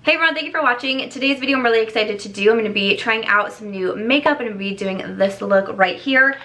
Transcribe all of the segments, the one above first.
Hey everyone, thank you for watching. Today's video I'm really excited to do. I'm going to be trying out some new makeup and I'm going to be doing this look right here.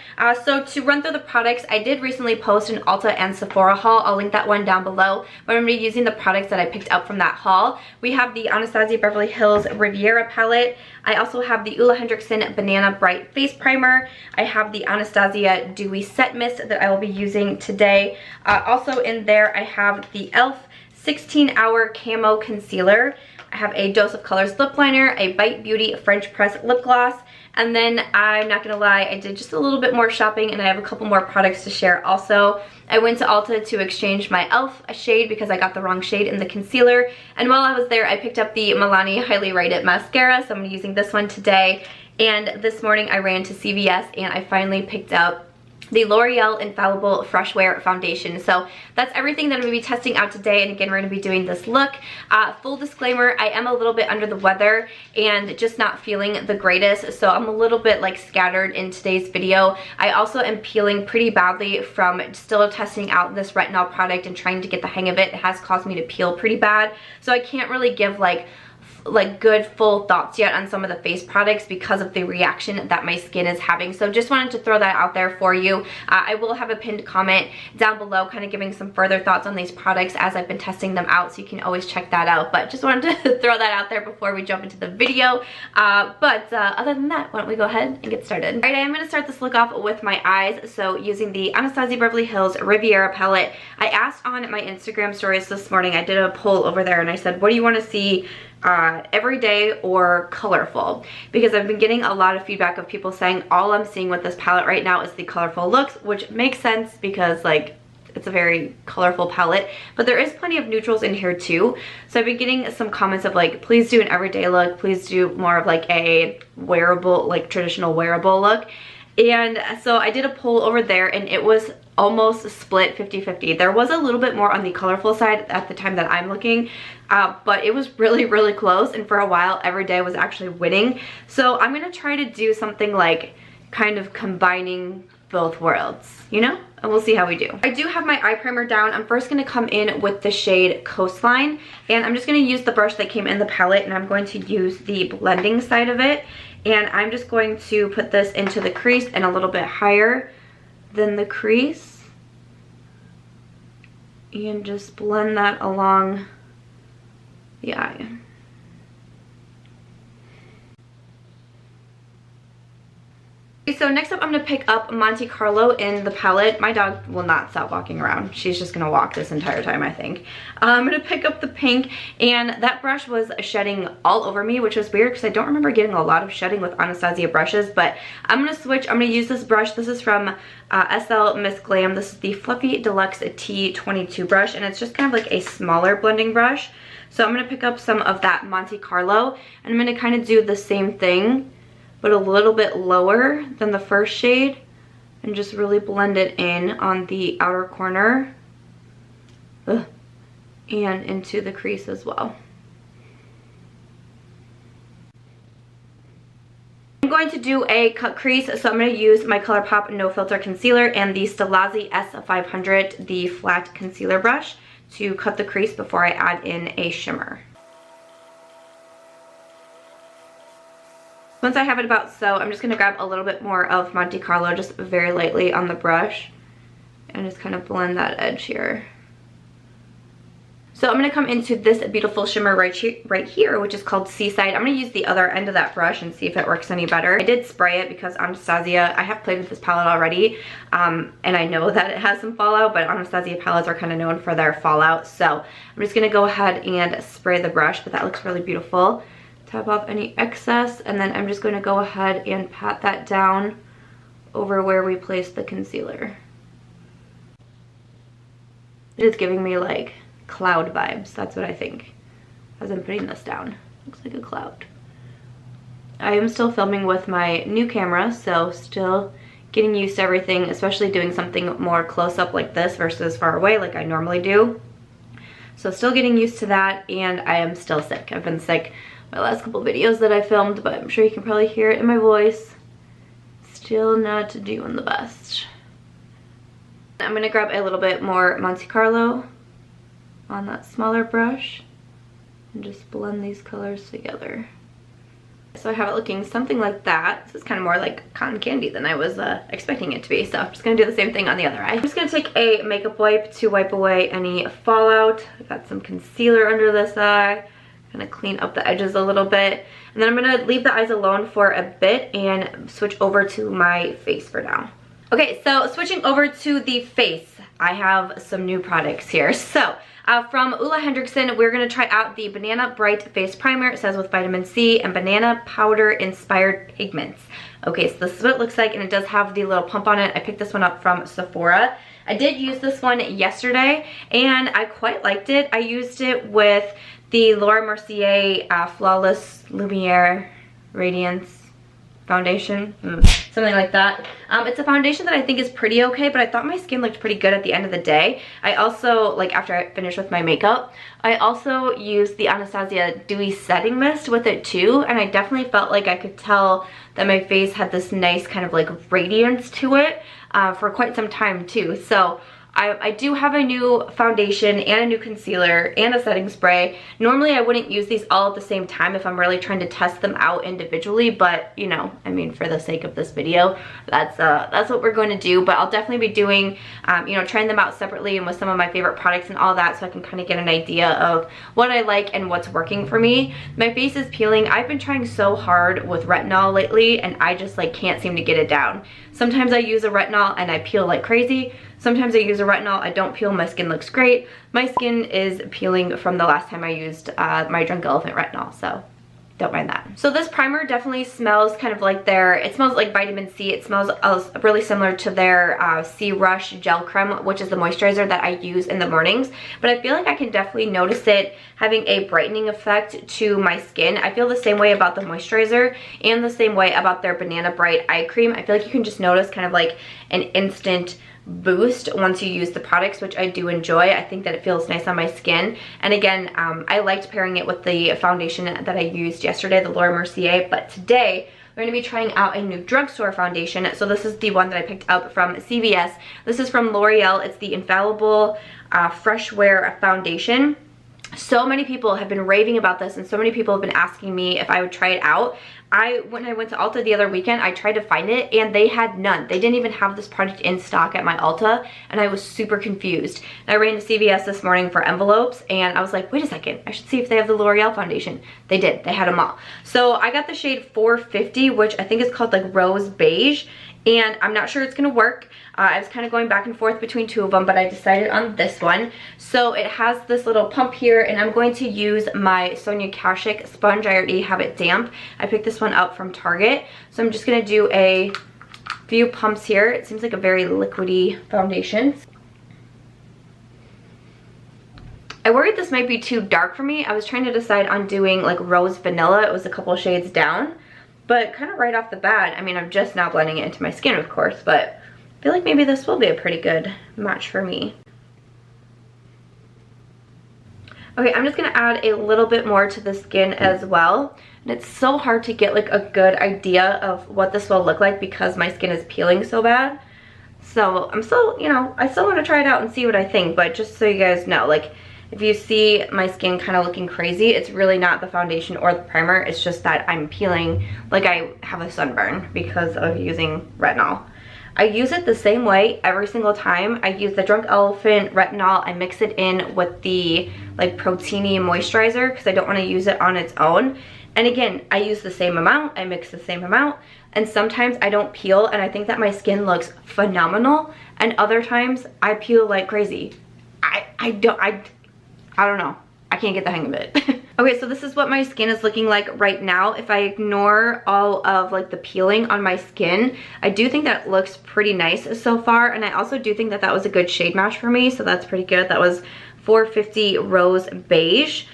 So to run through the products, I did recently post an Ulta and Sephora haul. I'll link that one down below. But I'm going to be using the products that I picked up from that haul. We have the Anastasia Beverly Hills Riviera palette. I also have the Olehenriksen Banana Bright Face Primer. I have the Anastasia Dewy Set Mist that I will be using today. Also in there I have the e.l.f. 16-hour Camo Concealer. I have a Dose of Colors lip liner, a Bite Beauty French Press lip gloss, and then I'm not gonna lie, I did just a little bit more shopping and I have a couple more products to share also. I went to Ulta to exchange my e.l.f. shade because I got the wrong shade in the concealer, and while I was there I picked up the Milani Highly Rated Mascara, so I'm gonna be using this one today. And this morning I ran to CVS and I finally picked up the L'Oreal Infallible Fresh Wear Foundation. So that's everything that I'm going to be testing out today, and again we're going to be doing this look. Full disclaimer, I am a little bit under the weather and just not feeling the greatest, so I'm a little bit like scattered in today's video. I also am peeling pretty badly from still testing out this retinol product and trying to get the hang of it. It has caused me to peel pretty bad, so I can't really give like good full thoughts yet on some of the face products because of the reaction that my skin is having. So just wanted to throw that out there for you. I will have a pinned comment down below kind of giving some further thoughts on these products as I've been testing them out, so you can always check that out. But just wanted to throw that out there before we jump into the video. Other than that, why don't we go ahead and get started. Alright, I'm going to start this look off with my eyes. So using the Anastasia Beverly Hills Riviera palette. I asked on my Instagram stories this morning, I did a poll over there and I said, what do you want to see everyday or colorful? Because I've been getting a lot of feedback of people saying all I'm seeing with this palette right now is the colorful looks, which makes sense because like it's a very colorful palette, but there is plenty of neutrals in here too. So I've been getting some comments of like, please do an everyday look, please do more of like a wearable, like traditional wearable look. And so I did a poll over there and it was almost split 50-50. There was a little bit more on the colorful side at the time that I'm looking, but it was really close, and for a while everyday was actually winning. So I'm gonna try to do something like kind of combining both worlds, you know, and we'll see how we do. I do have my eye primer down. I'm first gonna come in with the shade Coastline, and I'm just gonna use the brush that came in the palette, and I'm going to use the blending side of it, and I'm just going to put this into the crease and a little bit higher than the crease and just blend that along the eye. So next up I'm going to pick up Monte Carlo in the palette. My dog will not stop walking around. She's just going to walk this entire time, I think. I'm going to pick up the pink, and that brush was shedding all over me, which was weird because I don't remember getting a lot of shedding with Anastasia brushes, but I'm going to switch. I'm going to use this brush. This is from SL Miss Glam. This is the Fluffy Deluxe T22 brush, and it's just kind of like a smaller blending brush. So I'm going to pick up some of that Monte Carlo, and I'm going to kind of do the same thing, but a little bit lower than the first shade, and just really blend it in on the outer corner and into the crease as well. I'm going to do a cut crease, so I'm going to use my Colourpop No Filter Concealer and the Stilazzi S500, the flat concealer brush, to cut the crease before I add in a shimmer. Once I have it about so, I'm just going to grab a little bit more of Monte Carlo, just very lightly on the brush, and just kind of blend that edge here. So I'm going to come into this beautiful shimmer right here, which is called Seaside. I'm going to use the other end of that brush and see if it works any better. I did spray it because Anastasia, I have played with this palette already, and I know that it has some fallout, but Anastasia palettes are kind of known for their fallout. So I'm just going to go ahead and spray the brush, but that looks really beautiful. Tap off any excess, and then I'm just going to go ahead and pat that down over where we placed the concealer. It is giving me like cloud vibes, that's what I think as I'm putting this down. Looks like a cloud. I am still filming with my new camera, so still getting used to everything, especially doing something more close up like this versus far away like I normally do. So still getting used to that, and I am still sick. I've been sick my last couple videos that I filmed, but I'm sure you can probably hear it in my voice. Still not doing the best. I'm gonna grab a little bit more Monte Carlo on that smaller brush and just blend these colors together. So I have it looking something like that. This is kind of more like cotton candy than I was expecting it to be. So I'm just going to do the same thing on the other eye. I'm just going to take a makeup wipe to wipe away any fallout. I've got some concealer under this eye. Gonna clean up the edges a little bit. And then I'm going to leave the eyes alone for a bit and switch over to my face for now. Okay, so switching over to the face, I have some new products here. So from Olehenriksen, we're going to try out the Banana Bright Face Primer. It says with vitamin C and banana powder inspired pigments. Okay, so this is what it looks like, and it does have the little pump on it. I picked this one up from Sephora. I did use this one yesterday, and I quite liked it. I used it with the Laura Mercier Flawless Lumiere Radiance foundation, something like that. It's a foundation that I think is pretty okay, but I thought my skin looked pretty good at the end of the day. I also, like after I finished with my makeup, I also used the Anastasia Dewy Setting Mist with it too, and I definitely felt like I could tell that my face had this nice kind of like radiance to it for quite some time too. So I do have a new foundation and a new concealer and a setting spray. Normally I wouldn't use these all at the same time if I'm really trying to test them out individually, but you know, I mean, for the sake of this video, that's what we're going to do. But I'll definitely be doing, you know, trying them out separately and with some of my favorite products and all that, so I can kind of get an idea of what I like and what's working for me. My face is peeling. I've been trying so hard with retinol lately, and I just like can't seem to get it down. Sometimes I use a retinol and I peel like crazy. Sometimes I use a retinol, I don't peel, my skin looks great. My skin is peeling from the last time I used my Drunk Elephant retinol, so don't mind that. So this primer definitely smells kind of like it smells like vitamin C. It smells really similar to their C Rush Gel Creme, which is the moisturizer that I use in the mornings. But I feel like I can definitely notice it having a brightening effect to my skin. I feel the same way about the moisturizer and the same way about their Banana Bright Eye Cream. I feel like you can just notice kind of like an instant boost once you use the products, which I do enjoy. I think that it feels nice on my skin. And again, I liked pairing it with the foundation that I used yesterday, the Laura Mercier, but today we're going to be trying out a new drugstore foundation. So this is the one that I picked up from CVS. This is from L'Oreal. It's the Infallible Fresh Wear Foundation. So many people have been raving about this, and so many people have been asking me if I would try it out. When I went to Ulta the other weekend, I tried to find it and they had none. They didn't even have this product in stock at my Ulta, and I was super confused. And I ran to CVS this morning for envelopes, and I was like, wait a second, I should see if they have the L'Oreal foundation. They did, they had them all. So I got the shade 450, which I think is called like Rose Beige, and I'm not sure it's gonna work. I was kind of going back and forth between two of them, but I decided on this one. So it has this little pump here, and I'm going to use my Sonia Kashuk sponge. I already have it damp. I picked this one up from Target. So I'm just gonna do a few pumps here. It seems like a very liquidy foundation. I worried this might be too dark for me. I was trying to decide on doing like Rose Vanilla. It was a couple shades down, but kind of right off the bat, I mean, I'm just now blending it into my skin, of course, but I feel like maybe this will be a pretty good match for me. Okay, I'm just gonna add a little bit more to the skin as well. And it's so hard to get like a good idea of what this will look like because my skin is peeling so bad. So I'm still, you know, I still want to try it out and see what I think, but just so you guys know, like if you see my skin kind of looking crazy, it's really not the foundation or the primer. It's just that I'm peeling like I have a sunburn because of using retinol. I use it the same way every single time. I use the Drunk Elephant retinol. I mix it in with the like Proteini moisturizer because I don't want to use it on its own. And again, I use the same amount. I mix the same amount. And sometimes I don't peel and I think that my skin looks phenomenal. And other times I peel like crazy. I don't know. I can't get the hang of it. Okay, so this is what my skin is looking like right now. If I ignore all of like the peeling on my skin, I do think that looks pretty nice so far. And I also do think that that was a good shade match for me. So that's pretty good. That was 450 Rose Beige.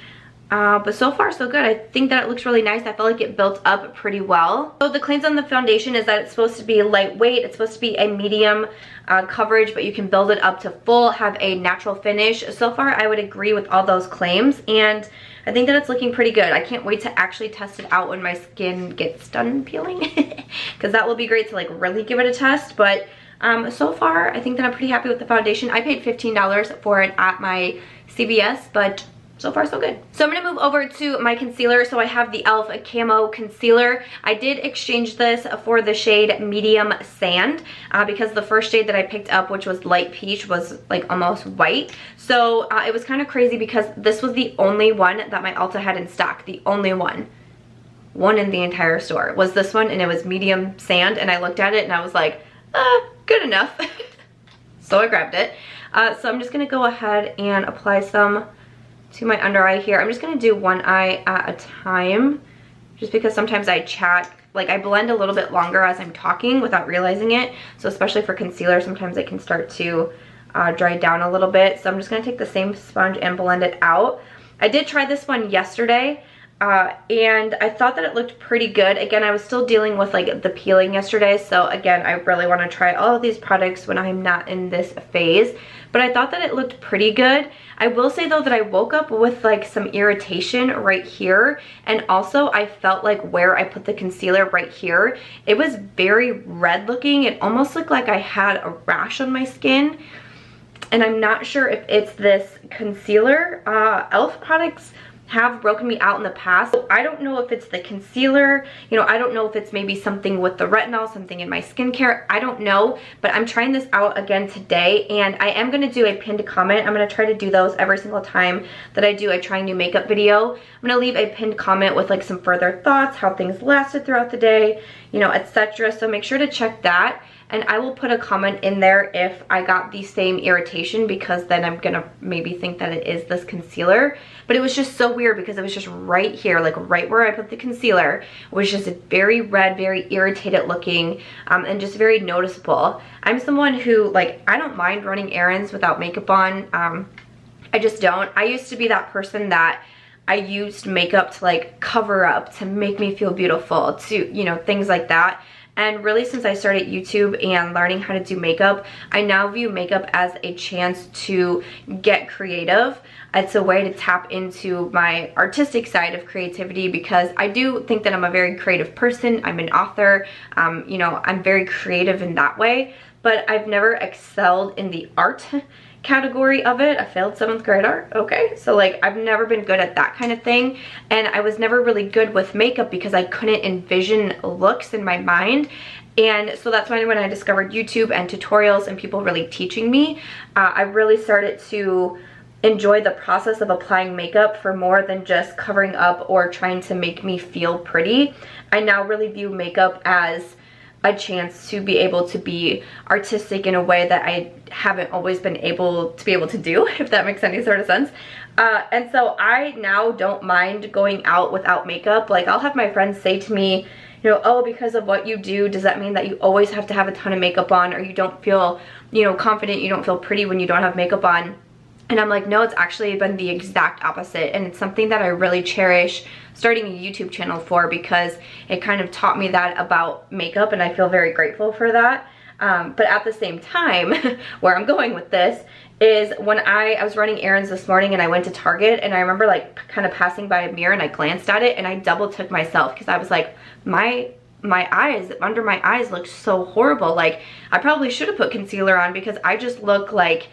But so far so good. I think that it looks really nice. I felt like it built up pretty well. So the claims on the foundation is that it's supposed to be lightweight. It's supposed to be a medium coverage, but you can build it up to full, have a natural finish. So far I would agree with all those claims, and I think that it's looking pretty good. I can't wait to actually test it out when my skin gets done peeling because that will be great to like really give it a test. But so far I think that I'm pretty happy with the foundation. I paid $15 for it at my CVS, but so far so good. So I'm gonna move over to my concealer. So I have the e.l.f. Camo Concealer. I did exchange this for the shade Medium Sand because the first shade that I picked up, which was light peach, was like almost white. So it was kind of crazy because this was the only one that my Ulta had in stock. The only one in the entire store was this one, and it was Medium Sand, and I looked at it and I was like, good enough. So I grabbed it. So I'm just gonna go ahead and apply some to my under eye here. I'm just gonna do one eye at a time, just because sometimes I chat, like I blend a little bit longer as I'm talking without realizing it. So especially for concealer, sometimes it can start to dry down a little bit. So I'm just gonna take the same sponge and blend it out. I did try this one yesterday, and I thought that it looked pretty good. Again, I was still dealing with like the peeling yesterday, so again, I really want to try all of these products when I'm not in this phase, but I thought that it looked pretty good. I will say though that I woke up with like some irritation right here, and also I felt like where I put the concealer right here, it was very red looking. It almost looked like I had a rash on my skin, and I'm not sure if it's this concealer. e.l.f. products have broken me out in the past. So I don't know if it's the concealer, you know, I don't know if it's maybe something with the retinol, something in my skincare, I don't know, but I'm trying this out again today, and I am gonna do a pinned comment. I'm gonna try to do those every single time that I do a trying new makeup video. I'm gonna leave a pinned comment with like some further thoughts, how things lasted throughout the day, you know, etc. So make sure to check that. And I will put a comment in there if I got the same irritation, because then I'm gonna maybe think that it is this concealer. But it was just so weird because it was just right here, like right where I put the concealer, was just very red, very irritated looking, and just very noticeable. I'm someone who, like, I don't mind running errands without makeup on. I just don't. I used to be that person that I used makeup to like cover up, to make me feel beautiful, to, you know, things like that. And really, since I started YouTube and learning how to do makeup, I now view makeup as a chance to get creative. It's a way to tap into my artistic side of creativity, because I do think that I'm a very creative person. I'm an author, you know, I'm very creative in that way, but I've never excelled in the art category of it. I failed 7th grade art, okay? So like, I've never been good at that kind of thing, and I was never really good with makeup because I couldn't envision looks in my mind. And so that's why when I discovered YouTube and tutorials and people really teaching me, I really started to enjoy the process of applying makeup for more than just covering up or trying to make me feel pretty. I now really view makeup as a chance to be able to be artistic in a way that I haven't always been able to do, if that makes any sort of sense. And so I now don't mind going out without makeup. Like, I'll have my friends say to me, you know, oh, because of what you do, does that mean that you always have to have a ton of makeup on, or you don't feel, you know, confident, you don't feel pretty when you don't have makeup on? And I'm like, no, it's actually been the exact opposite, and it's something that I really cherish starting a YouTube channel for, because it kind of taught me that about makeup, and I feel very grateful for that. But at the same time, where I'm going with this is when I was running errands this morning, and I went to Target, and I remember like kind of passing by a mirror, and I glanced at it, and I double took myself, because I was like, my eyes, under my eyes look so horrible. Like, I probably should have put concealer on, because I just look like,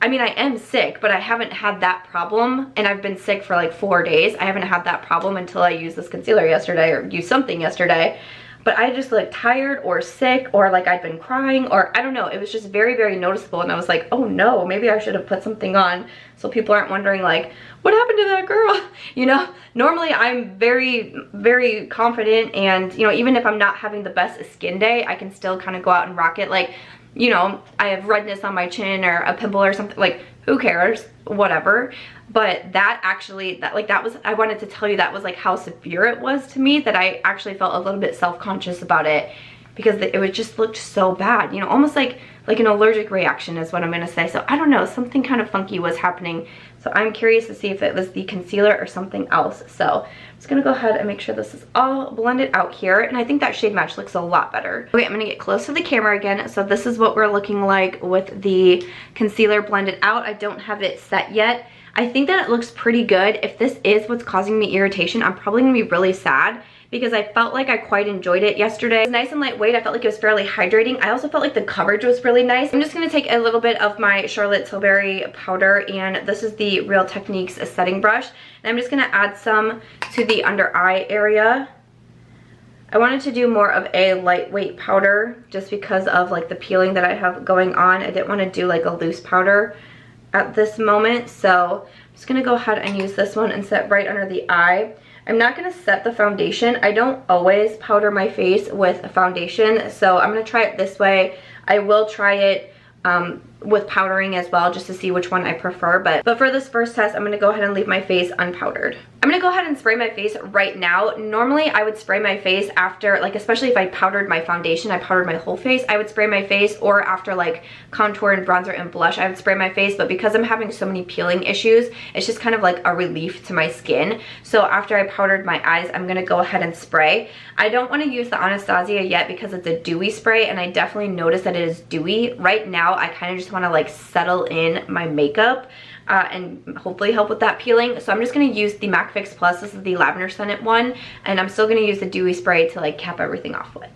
I mean, I am sick, but I haven't had that problem, and I've been sick for like 4 days. I haven't had that problem until I used this concealer yesterday, or used something yesterday. But I just looked tired or sick, or like I'd been crying, or I don't know. It was just very, very noticeable, and I was like, oh no, maybe I should have put something on so people aren't wondering like, what happened to that girl? You know, normally I'm very, very confident, and you know, even if I'm not having the best skin day, I can still kind of go out and rock it. Like, you know, I have redness on my chin or a pimple or something, like, who cares, whatever. But that actually, that was, I wanted to tell you, that was like how severe it was to me, that I actually felt a little bit self-conscious about it, because it would just looked so bad, you know, almost like an allergic reaction is what I'm gonna say. So I don't know, something kind of funky was happening. So I'm curious to see if it was the concealer or something else. So I'm just gonna go ahead and make sure this is all blended out here, and I think that shade match looks a lot better. Okay, I'm gonna get close to the camera again. So this is what we're looking like with the concealer blended out. I don't have it set yet. I think that it looks pretty good. If this is what's causing me irritation, I'm probably gonna be really sad, because I felt like I quite enjoyed it yesterday. It was nice and lightweight. I felt like it was fairly hydrating. I also felt like the coverage was really nice. I'm just going to take a little bit of my Charlotte Tilbury powder, and this is the Real Techniques setting brush. And I'm just going to add some to the under eye area. I wanted to do more of a lightweight powder just because of like the peeling that I have going on. I didn't want to do like a loose powder at this moment, so I'm just going to go ahead and use this one and set right under the eye. I'm not going to set the foundation. I don't always powder my face with a foundation, so I'm going to try it this way. I will try it with powdering as well, just to see which one I prefer, but for this first test, I'm going to go ahead and leave my face unpowdered. I'm going to go ahead and spray my face right now. Normally I would spray my face after, like, especially if I powdered my foundation, I powdered my whole face, I would spray my face, or after like contour and bronzer and blush, I would spray my face. But because I'm having so many peeling issues, it's just kind of like a relief to my skin. So after I powdered my eyes, I'm going to go ahead and spray. I don't want to use the Anastasia yet because it's a dewy spray, and I definitely notice that it is dewy. Right now I kind of just want to like settle in my makeup and hopefully help with that peeling. So I'm just going to use the MAC Fix Plus. This is the lavender scented one, and I'm still going to use the dewy spray to like cap everything off with.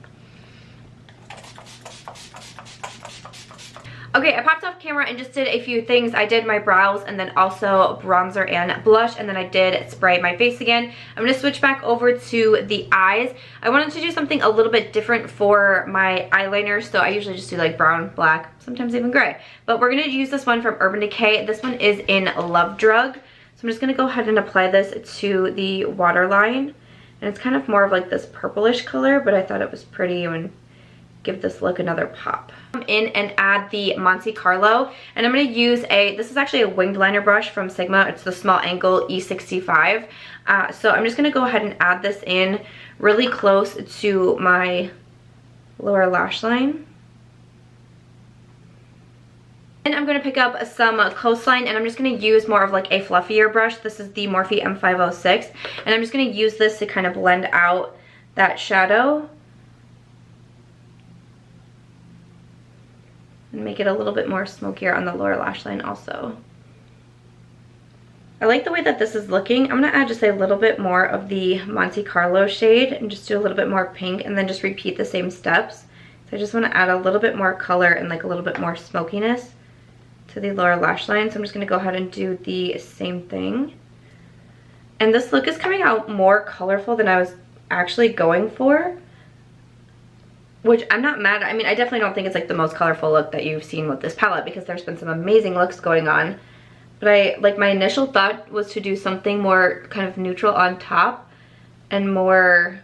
Okay, I popped off camera and just did a few things. I did my brows and then also bronzer and blush, and then I did spray my face again. I'm going to switch back over to the eyes. I wanted to do something a little bit different for my eyeliner, so I usually just do like brown, black, sometimes even gray. But we're going to use this one from Urban Decay. This one is in Love Drug. So I'm just going to go ahead and apply this to the waterline. And it's kind of more of like this purplish color, but I thought it was pretty and give this look another pop. Come in and add the Monte Carlo, and I'm going to use this is actually a winged liner brush from Sigma. It's the small angle E65. So I'm just going to go ahead and add this in really close to my lower lash line. And I'm going to pick up some coastline, and I'm just going to use more of like a fluffier brush. This is the Morphe M506, and I'm just going to use this to kind of blend out that shadow and make it a little bit more smokier on the lower lash line also. I like the way that this is looking. I'm going to add just a little bit more of the Monte Carlo shade and just do a little bit more pink, and then just repeat the same steps. So I just want to add a little bit more color and like a little bit more smokiness to the lower lash line. So I'm just going to go ahead and do the same thing. And this look is coming out more colorful than I was actually going for, which I'm not mad at. I mean, I definitely don't think it's like the most colorful look that you've seen with this palette, because there's been some amazing looks going on. But my initial thought was to do something more kind of neutral on top and more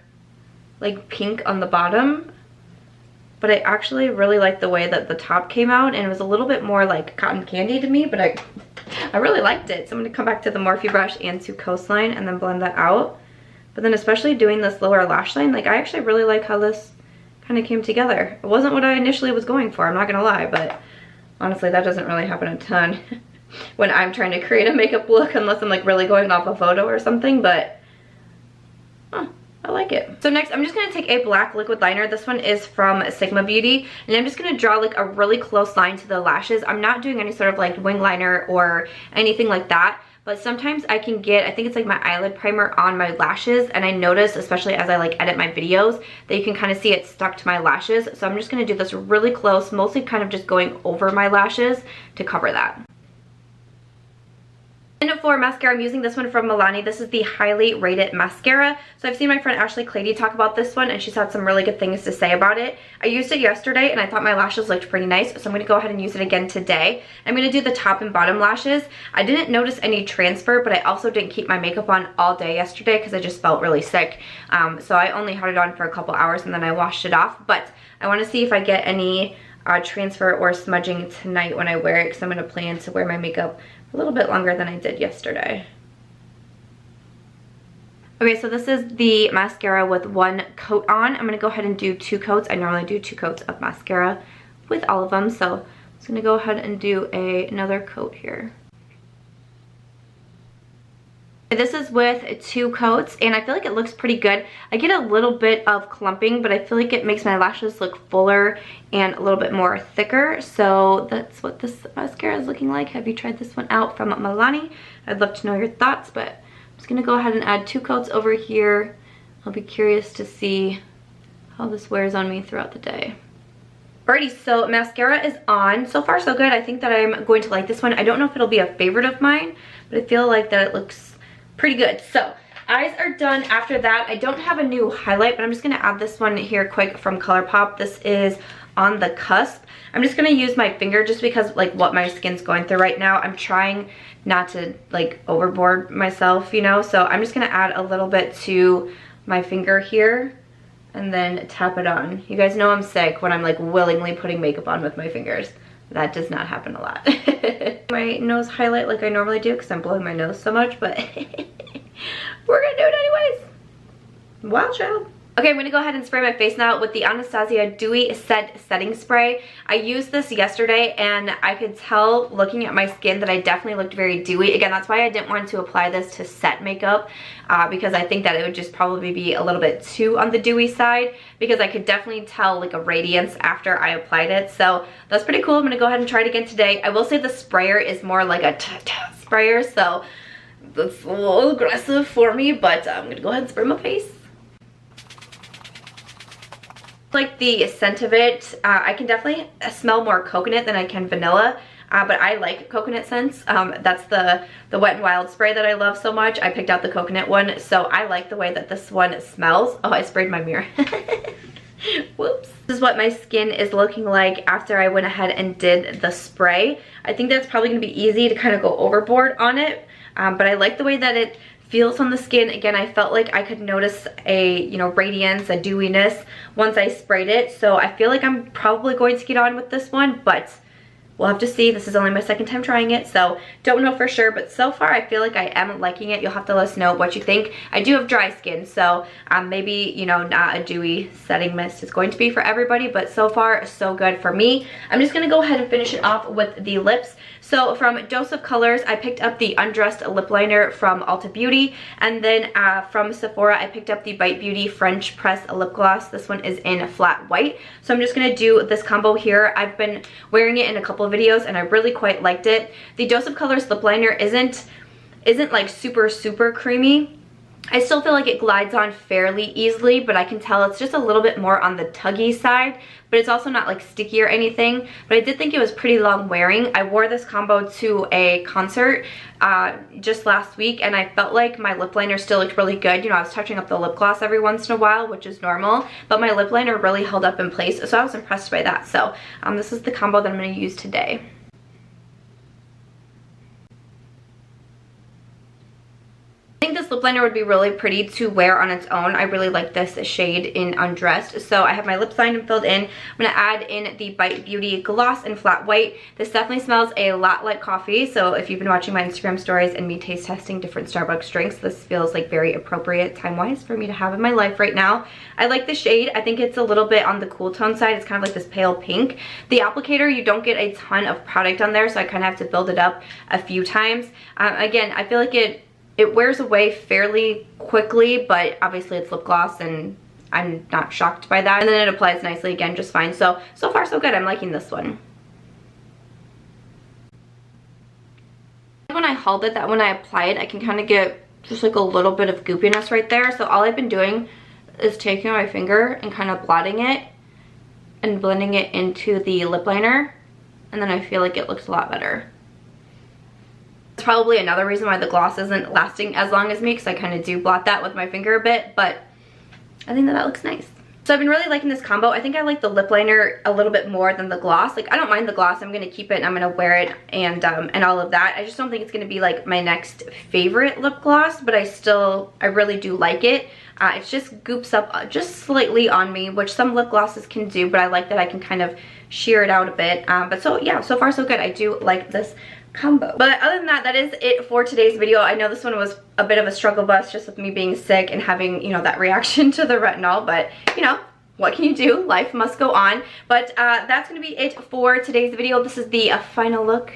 like pink on the bottom. But I actually really like the way that the top came out, and it was a little bit more like cotton candy to me, but I really liked it. So I'm going to come back to the Morphe brush and to coastline and then blend that out. But then especially doing this lower lash line, like I actually really like how this kind of came together. It wasn't what I initially was going for, I'm not gonna lie, but honestly that doesn't really happen a ton when I'm trying to create a makeup look, unless I'm like really going off a photo or something. But I like it. So next I'm just gonna take a black liquid liner. This one is from Sigma Beauty, and I'm just gonna draw like a really close line to the lashes. I'm not doing any sort of like wing liner or anything like that. But sometimes I can get, I think it's like my eyelid primer on my lashes, and I notice, especially as I like edit my videos, that you can kind of see it stuck to my lashes. So I'm just going to do this really close, mostly kind of just going over my lashes to cover that. And for mascara, I'm using this one from Milani. This is the Highly Rated Mascara. So I've seen my friend Ashley Clady talk about this one, and she's had some really good things to say about it. I used it yesterday, and I thought my lashes looked pretty nice, so I'm going to go ahead and use it again today. I'm going to do the top and bottom lashes. I didn't notice any transfer, but I also didn't keep my makeup on all day yesterday because I just felt really sick. So I only had it on for a couple hours, and then I washed it off. But I want to see if I get any transfer or smudging tonight when I wear it, because I'm going to plan to wear my makeup a little bit longer than I did yesterday. Okay, so this is the mascara with one coat on. I'm going to go ahead and do 2 coats. I normally do 2 coats of mascara with all of them, so I'm just going to go ahead and do another coat here. This is with 2 coats, and I feel like it looks pretty good. I get a little bit of clumping, but I feel like it makes my lashes look fuller and a little bit more thicker. So that's what this mascara is looking like. Have you tried this one out from Milani? I'd love to know your thoughts, but I'm just going to go ahead and add 2 coats over here I'll be curious to see how this wears on me throughout the day. Alrighty, so mascara is on. So far so good. I think that I'm going to like this one. I don't know if it'll be a favorite of mine, but I feel like that it looks pretty good. So eyes are done. After that, I don't have a new highlight, but I'm just going to add this one here quick from Colourpop. This is On the Cusp. I'm just going to use my finger just because like what my skin's going through right now. I'm trying not to like overboard myself, you know, so I'm just going to add a little bit to my finger here and then tap it on. You guys know I'm sick when I'm like willingly putting makeup on with my fingers. That does not happen a lot. My nose highlight like I normally do because I'm blowing my nose so much, but we're gonna do it anyways. Wild child. Okay, I'm gonna go ahead and spray my face now with the Anastasia Dewy Set setting spray. I used this yesterday and I could tell looking at my skin that I definitely looked very dewy. Again, that's why I didn't want to apply this to set makeup because I think that it would just probably be a little bit too on the dewy side, because I could definitely tell like a radiance after I applied it. So that's pretty cool. I'm gonna go ahead and try it again today. I will say the sprayer is more like a sprayer, so that's a little aggressive for me, but I'm gonna go ahead and spray my face. Like the scent of it, I can definitely smell more coconut than I can vanilla, but I like coconut scents. That's the Wet n Wild spray that I love so much. I picked out the coconut one, so I like the way that this one smells. Oh, I sprayed my mirror. Whoops. This is what my skin is looking like after I went ahead and did the spray. I think that's probably going to be easy to kind of go overboard on it, but I like the way that it feels on the skin. Again, I felt like I could notice a, you know, radiance, a dewiness once I sprayed it. So I feel like I'm probably going to get on with this one, but we'll have to see. This is only my second time trying it, so don't know for sure, but so far I feel like I am liking it. You'll have to let us know what you think. I do have dry skin, so maybe, you know, not a dewy setting mist is going to be for everybody, but so far so good for me. I'm just gonna go ahead and finish it off with the lips. So from Dose of Colors, I picked up the Undressed lip liner from Ulta Beauty, and then from Sephora, I picked up the Bite Beauty French Press lip gloss. This one is in flat white. So I'm just gonna do this combo here. I've been wearing it in a couple of videos and I really quite liked it. The Dose of Colors lip liner isn't like super creamy. I still feel like it glides on fairly easily, but I can tell it's just a little bit more on the tuggy side, but it's also not like sticky or anything. But I did think it was pretty long wearing. I wore this combo to a concert just last week, and I felt like my lip liner still looked really good. You know, I was touching up the lip gloss every once in a while, which is normal, but my lip liner really held up in place, so I was impressed by that. So this is the combo that I'm going to use today. I think this lip liner would be really pretty to wear on its own. I really like this shade in Undressed. So I have my lips lined and filled in. I'm going to add in the Bite Beauty gloss in flat white. This definitely smells a lot like coffee. So if you've been watching my Instagram stories and me taste testing different Starbucks drinks, this feels like very appropriate time-wise for me to have in my life right now. I like the shade. I think it's a little bit on the cool tone side. It's kind of like this pale pink. The applicator, you don't get a ton of product on there, so I kind of have to build it up a few times. Again, I feel like it wears away fairly quickly, but obviously it's lip gloss and I'm not shocked by that. And then it applies nicely again just fine. So far so good. I'm liking this one. When I hold it, that when I apply it, I can kind of get just like a little bit of goopiness right there. So all I've been doing is taking my finger and kind of blotting it and blending it into the lip liner. And then I feel like it looks a lot better. It's probably another reason why the gloss isn't lasting as long as me, because I kind of do blot that with my finger a bit, but I think that looks nice. So I've been really liking this combo. I think I like the lip liner a little bit more than the gloss. Like, I don't mind the gloss. I'm going to keep it and I'm going to wear it and all of that. I just don't think it's going to be like my next favorite lip gloss, but I really do like it. It just goops up just slightly on me, which some lip glosses can do, but I like that I can kind of sheer it out a bit. But so yeah, so far so good. I do like this combo. But other than that, that is it for today's video. I know this one was a bit of a struggle bus just with me being sick and having, you know, that reaction to the retinol, but you know, what can you do? Life must go on. But that's going to be it for today's video. This is the final look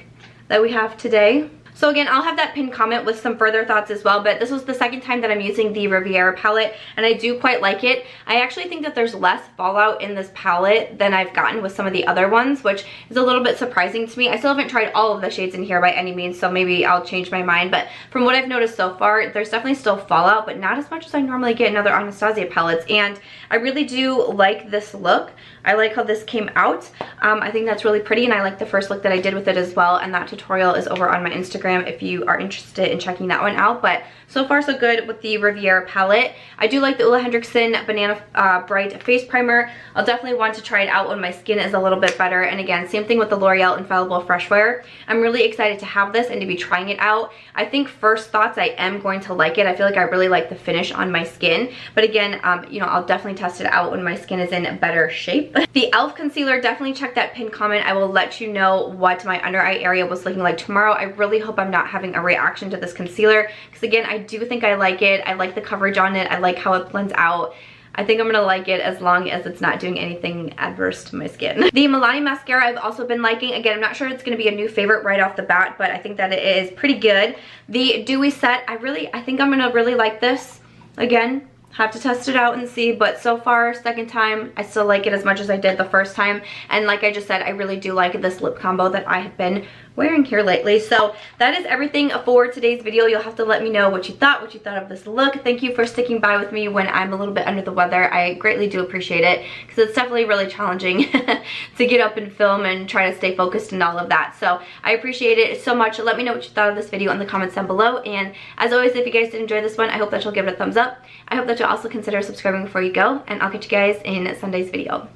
that we have today. So again, I'll have that pinned comment with some further thoughts as well, but this was the second time that I'm using the Riviera palette, and I do quite like it. I actually think that there's less fallout in this palette than I've gotten with some of the other ones, which is a little bit surprising to me. I still haven't tried all of the shades in here by any means, so maybe I'll change my mind, but from what I've noticed so far, there's definitely still fallout, but not as much as I normally get in other Anastasia palettes, and I really do like this look. I like how this came out. I think that's really pretty, and I like the first look that I did with it as well, and that tutorial is over on my Instagram if you are interested in checking that one out. But so far so good with the Riviera palette. I do like the Olehenriksen Banana Bright Face Primer. I'll definitely want to try it out when my skin is a little bit better. And again, same thing with the L'Oreal Infallible Fresh Wear. I'm really excited to have this and to be trying it out. I think first thoughts, I am going to like it. I feel like I really like the finish on my skin. But again, you know, I'll definitely test it out when my skin is in better shape. The e.l.f. concealer, definitely check that pinned comment. I will let you know what my under eye area was looking like tomorrow. I really hope I'm not having a reaction to this concealer, because again, I do think I like it. I like the coverage on it. I like how it blends out. I think I'm gonna like it as long as it's not doing anything adverse to my skin. The Milani Mascara I've also been liking. Again, I'm not sure it's gonna be a new favorite right off the bat, but I think that it is pretty good. The Dewy Set, I think I'm gonna really like this. Again, have to test it out and see, but so far, second time, I still like it as much as I did the first time. And like I just said, I really do like this lip combo that I have been wearing here lately. So that is everything for today's video. You'll have to let me know what you thought of this look. Thank you for sticking by with me when I'm a little bit under the weather. I greatly do appreciate it, because it's definitely really challenging to get up and film and try to stay focused and all of that. So I appreciate it so much. Let me know what you thought of this video in the comments down below. And as always, if you guys did enjoy this one, I hope that you'll give it a thumbs up. I hope that you'll also consider subscribing before you go, and I'll catch you guys in Sunday's video.